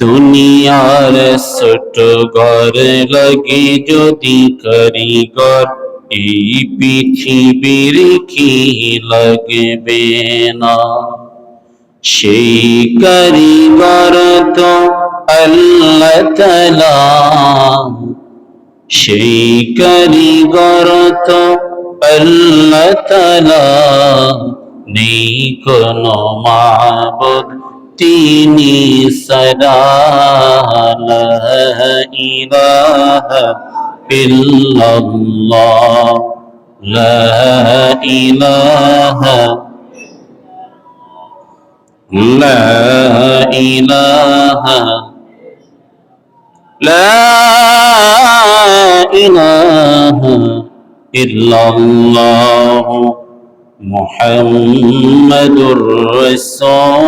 দুনিয়ার ছোট ঘর লাগে যদি কারিগর, এই পৃথিবীর কি লাগবে না। সেই কারিগর তো আল্লাহ তাআলা, সেই কারিগর তো আল্লাহ তাআলা, নেই কোনো মাবুদ তিনি ছাড়া। লা ইলাহা ইল্লাল্লাহ, লা ইলাহা, লা ইলাহা, লা ইলাহা ইল্লাল্লাহ মুহাম্মাদুর রাসূলুল্লাহ।